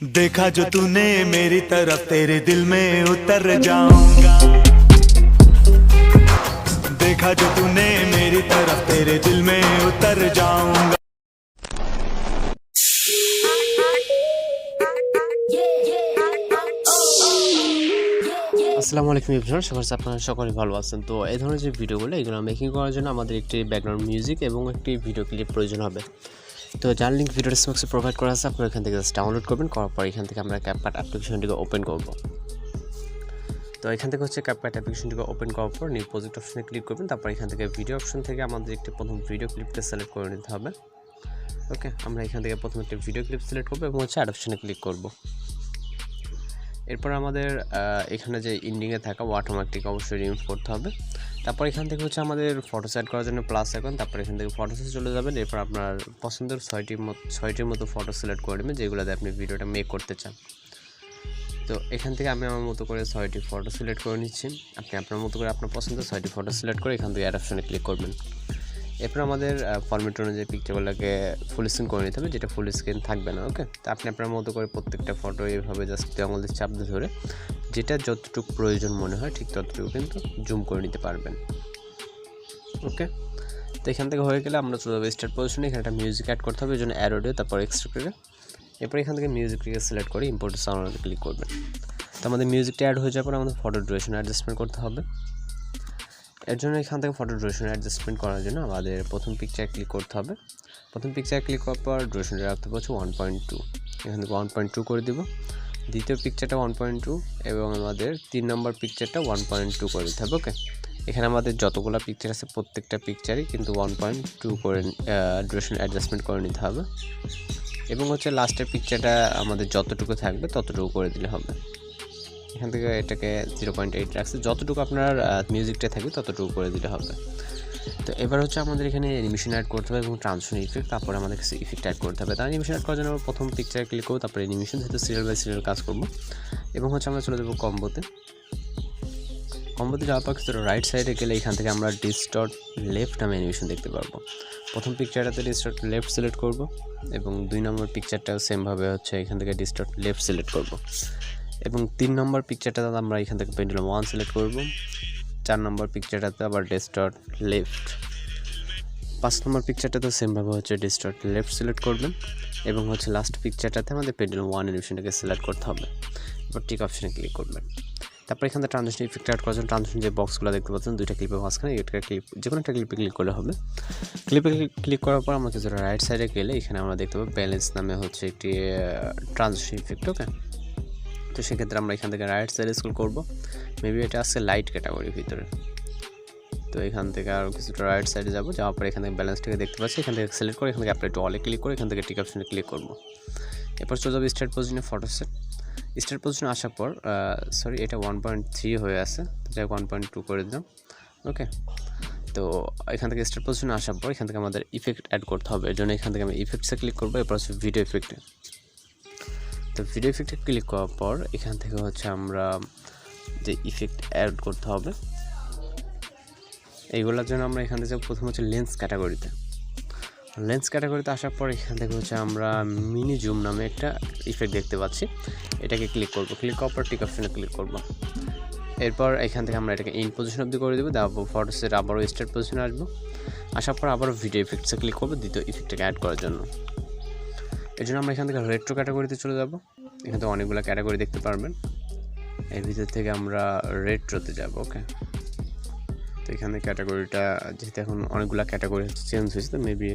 देखा जो तूने मेरी तरफ तेरे दिल में उतर जाऊंगा। देखा जो तूने मेरी तरफ तेरे दिल में उतर जाऊंगा। আসসালামু আলাইকুম এভরিওয়ান, সবার আপনারা সকলে ভালো আছেন। তো এই ধরনের যে ভিডিওগুলো এগুলো মেকিং করার জন্য আমাদের একটি ব্যাকগ্রাউন্ড মিউজিক এবং একটি ভিডিও ক্লিপ প্রয়োজন হবে। তো যার লিঙ্ক ভিডিও ডেসক্রিপশনে প্রোভাইড করা আছে, আপনারা এখান থেকে জাস্ট ডাউনলোড করবেন। করার পর এখান থেকে আমরা CapCut অ্যাপ্লিকেশনটিকে ওপেন করব। তো এখান থেকে হচ্ছে CapCut অ্যাপ্লিকেশনটিকে ওপেন করার পর নিউ প্রজেক্ট অপশনে ক্লিক করবেন। তারপর এখান থেকে ভিডিও অপশন থেকে আমাদের একটি প্রথম ভিডিও ক্লিপটা সিলেক্ট করে নিতে হবে। ওকে, আমরা এখান থেকে প্রথমে একটি ভিডিও ক্লিপ সিলেক্ট করব এবং হচ্ছে অ্যাড অপশনে ক্লিক করব। এরপর আমাদের এখানে যে এন্ডিংয়ে থাকা ওয়াটারমার্কটিকে অবশ্যই রিমুভ করতে হবে। তারপর এখান থেকে হচ্ছে আমাদের ফটো সেট করার জন্য প্লাস আইকন, তারপর এখান থেকে ফটোসে চলে যাবেন। এরপর আপনার পছন্দের ছয়টির মতো ফটো সিলেক্ট করে নেবেন যেগুলোতে আপনি ভিডিওটা মেক করতে চান। তো এখান থেকে আমি আমার মতো করে 6টি ফটো সিলেক্ট করে নিচ্ছি। আপনি আপনার মতো করে আপনার পছন্দের 6টি ফটো সিলেক্ট করে এখান থেকে অ্যাড অপশনে ক্লিক করবেন। এরপর আমাদের ফরম্যাট অনুযায়ী পিকচারগুলোকে ফুল স্ক্রিন করে নিতে হবে, যেটা ফুল স্ক্রিন থাকবে না। ওকে, তো আপনি আপনার মতো করে প্রত্যেকটা ফটো এইভাবে জাস্ট আঙুল দিয়ে চাপ দিয়ে ধরে যেটা যতটুকু প্রয়োজন মনে হয় ঠিক ততটুকু কিন্তু জুম করে নিতে পারবেন। ওকে, তো এখান থেকে হয়ে গেলে আমরা চলে যাবো স্টার্ট পজিশনে। এখানে একটা মিউজিক অ্যাড করতে হবে, এই জন্য অ্যাড অডিও, তারপর এক্সট্রাক্টরে। এরপর এখান থেকে মিউজিকটিকে সিলেক্ট করে ইম্পোর্ট সাউন্ডে ক্লিক করবেন। তো আমাদের মিউজিকটা অ্যাড হয়ে যাওয়ার পর আমাদের ফটো ডিউরেশন অ্যাডজাস্টমেন্ট করতে হবে। এর জন্য এখান থেকে ফটো ডিউরেশন অ্যাডজাস্টমেন্ট করার জন্য আমাদের প্রথম পিকচার ক্লিক করতে হবে। প্রথম পিকচার ক্লিক করার পর ডিউরেশনটা রাখতে হচ্ছে 1.2। এখান থেকে 1.2 করে দিব। দ্বিতীয় পিকচারটা 1.2 এবং আমাদের 3 নম্বর পিকচারটা 1.2 করে দিতে হবে। ওকে, এখানে আমাদের যতগুলো পিকচার আছে প্রত্যেকটা পিকচারই কিন্তু 1.2 করে ডিউরেশন অ্যাডজাস্টমেন্ট করে নিতে হবে। এবং হচ্ছে লাস্টের পিকচারটা আমাদের যতটুকু থাকবে ততটুকু করে দিলে হবে। এখান থেকে এটাকে 0.8 রাখছে, যতটুকু আপনার মিউজিকটা থাকবে ততটুকু করে দিলে হবে। তো এবার হচ্ছে আমাদের এখানে অ্যানিমেশন অ্যাড করতে হবে এবং ট্রানজিশন ইফেক্ট, তারপরে আমাদের কাছে ইফেক্ট অ্যাড করতে হবে। তার অ্যানিমেশন অ্যাড করার জন্য আমরা প্রথম পিকচারে ক্লিক করবো, তারপরে অ্যানিমেশন, যেহেতু সিরিয়াল বাই সিরিয়াল কাজ করবো। এবং হচ্ছে আমরা চলে যাবো কম্বোতে। কম্বোতে যাওয়ার পর কিছুটা রাইট সাইডে গেলে এখান থেকে আমরা ডিস্টর্ট লেফট নামে অ্যানিমেশন দেখতে পারবো। প্রথম পিকচারটাতে ডিস্টর্ট লেফট সিলেক্ট করব এবং 2 নম্বর পিকচারটাও সেমভাবে হচ্ছে এখান থেকে ডিস্টর্ট লেফট সিলেক্ট করব। এবং 3 নম্বর পিকচারটাতে আমরা এখান থেকে পেন্ডুলাম 1 সিলেক্ট করব। 4 নম্বর পিকচারটাতে আবার ডিস্টর্ট লেফট। 5 নম্বর পিকচারটাতে সেমভাবে হচ্ছে ডিস্টর্ট লেফট সিলেক্ট করবেন। এবং হচ্ছে লাস্ট পিকচারটাতে আমাদের পেন্ডুলাম 1 অ্যানিমেশনটাকে সিলেক্ট করতে হবে। এবার টিক অপশনে ক্লিক করবেন। তারপর এখান থেকে ট্রানজিশন ইফেক্ট অ্যাড করার জন্য ট্রানজিশন যে বক্সগুলো দেখতে পাচ্ছেন 2টা ক্লিপের মাঝখানে, এটা ক্লিপ যে কোনো একটা ক্লিপে ক্লিক করলে হবে। ক্লিপে ক্লিক করার পর আমরা কিছুটা রাইট সাইডে গেলে এখানে আমরা দেখতে পাবো ব্যালেন্স নামে হচ্ছে একটি ট্রানজিশন ইফেক্ট। ওকে, তো সেক্ষেত্রে আমরা এখান থেকে রাইট সাইডে স্ক্রল করব। মেবি এটা আসছে লাইট ক্যাটাগরির ভিতরে। তো এখান থেকে আরও কিছুটা রাইট সাইডে যাবো, যাওয়ার পর এখান থেকে ব্যালেন্সটাকে দেখতে পাচ্ছি, এখান থেকে সিলেক্ট করে এখান থেকে অ্যাপ্লাই টু অলে ক্লিক করে এখান থেকে টিক অপশনে ক্লিক করব। এরপর চলে যাবো স্টার্ট পজিশনে ফটো সেট। স্টার্ট পজিশনে আসার পর এটা 1.3 হয়ে আছে, যাই 1.2 করে দিলাম। ওকে, তো এখান থেকে স্টার্ট পজিশনে আসার পর এখান থেকে আমাদের ইফেক্ট অ্যাড করতে হবে। এর জন্য এখান থেকে আমি ইফেক্টসে ক্লিক করবো। এরপর হচ্ছে ভিডিও ইফেক্টে। তো ভিডিও ইফেক্টে ক্লিক করার পর এখান থেকে হচ্ছে আমরা যে ইফেক্ট অ্যাড করতে হবে এইগুলোর জন্য আমরা এখান থেকে প্রথম হচ্ছে লেন্স ক্যাটাগরিতে। লেন্স ক্যাটাগরিতে আসার পর এখান থেকে হচ্ছে আমরা মিনি জুম নামে একটা ইফেক্ট দেখতে পাচ্ছি, এটাকে ক্লিক করব। ক্লিক করার পর টিক অপশনে ক্লিক করব। এরপর এখান থেকে আমরা এটাকে ইন পজিশন অবধি করে দেবো। তারপর ফটো সেট আবারও স্টার্ট পজিশনে আসবো। আসার পর আবারও ভিডিও ইফেক্টসে ক্লিক করবো দ্বিতীয় ইফেক্টটাকে অ্যাড করার জন্য। এর জন্য আমরা এখান থেকে রেট্রো ক্যাটাগরিতে চলে যাব। এখান থেকে অনেকগুলো ক্যাটাগরি দেখতে পারবেন, এর ভিতর থেকে আমরা রেট্রোতে যাব। ওকে, তো এখানে ক্যাটাগরিটা যেহেতু এখন অনেকগুলো ক্যাটাগরি হচ্ছে চেঞ্জ হয়েছে, তো মেবি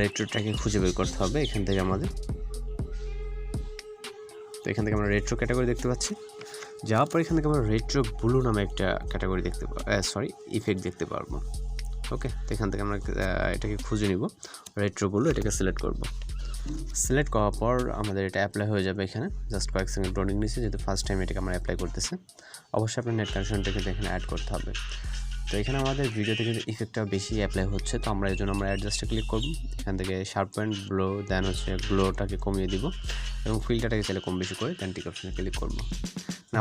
রেট্রোটাকে খুঁজে বের করতে হবে এখান থেকে আমাদের। তো এখান থেকে আমরা রেট্রো ক্যাটাগরি দেখতে পাচ্ছি। যাওয়ার পর এখান থেকে আমরা রেট্রো ব্লু নামে একটা ক্যাটাগরি দেখতে ইফেক্ট দেখতে পারবো। ওকে, তো এখান থেকে আমরা এটাকে খুঁজে নিব, রেট্রো ব্লু, এটাকে সিলেক্ট করব। সিলেক্ট করার পর আমাদের এটা অ্যাপ্লাই হয়ে যাবে। এখানে জাস্ট কয়েক সেকেন্ড লোডিং নিচ্ছে, যেহেতু ফার্স্ট টাইম এটাকে আমরা অ্যাপ্লাই করতেছি। অবশ্যই আপনার নেট কানেকশনটা কিন্তু এখানে অ্যাড করতে হবে। তো এখানে আমাদের ভিডিওতে কিন্তু ইফেক্টটা বেশি অ্যাপ্লাই হচ্ছে, তো আমরা এর জন্য আমরা অ্যাডজাস্টে ক্লিক করব। এখান থেকে শার্প পয়েন্ট ব্লো, দেন হচ্ছে গ্লোটাকে কমিয়ে দিব এবং ফিল্টারটাকে চাইলে কম বেশি করে দেন টিক অপশনে ক্লিক করব।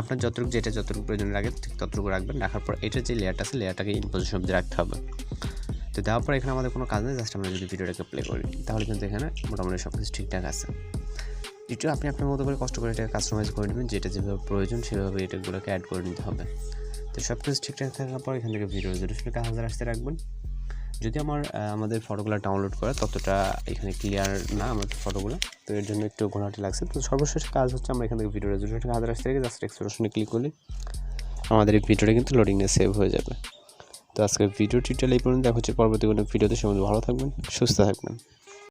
আপনার যতটুকু প্রয়োজন লাগে ঠিক ততটুকু রাখবেন। রাখার পর এটার যে লেয়ারটা আছে লেয়ারটাকে ইন পজিশন অবধি রাখতে হবে। তো দেওয়ার পর এখানে আমাদের কোনো কাজ নেই, জাস্ট আমরা যদি ভিডিওটাকে প্লে করি তাহলে কিন্তু এখানে মোটামুটি সব কিছু ঠিকঠাক আছে। দ্বিতীয়, আপনি আপনার মতো করে কষ্ট করে এটাকে কাস্টমাইজ করে নেবেন, যেটা যেভাবে প্রয়োজন সেভাবে এটাগুলোকে অ্যাড করে নিতে হবে। তো সব কিছু ঠিকঠাক থাকার পর এখান থেকে ভিডিও রেজলিউশনকে 1000 আসতে রাখবেন। যদি আমাদের ফটোগুলো ডাউনলোড করা ততটা এখানে ক্লিয়ার না আমাদের ফটোগুলো, তো এর জন্য একটু ঘোরাটি লাগছে। তো সর্বশেষ কাজ হচ্ছে আমরা এখান থেকে ভিডিও রেজলিউশনকে 1000 আসতে রেখে জাস্ট এক্সপ্রেশনে ক্লিক করলে আমাদের এই ভিডিওটা কিন্তু লোডিং নিয়ে সেভ হয়ে যাবে। তো আজকের ভিডিও টিউটোরিয়াল এই পর্যন্ত। দেখা হচ্ছে পরবর্তী কোনো ভিডিওতে। সে ভালো থাকবেন, সুস্থ থাকবেন।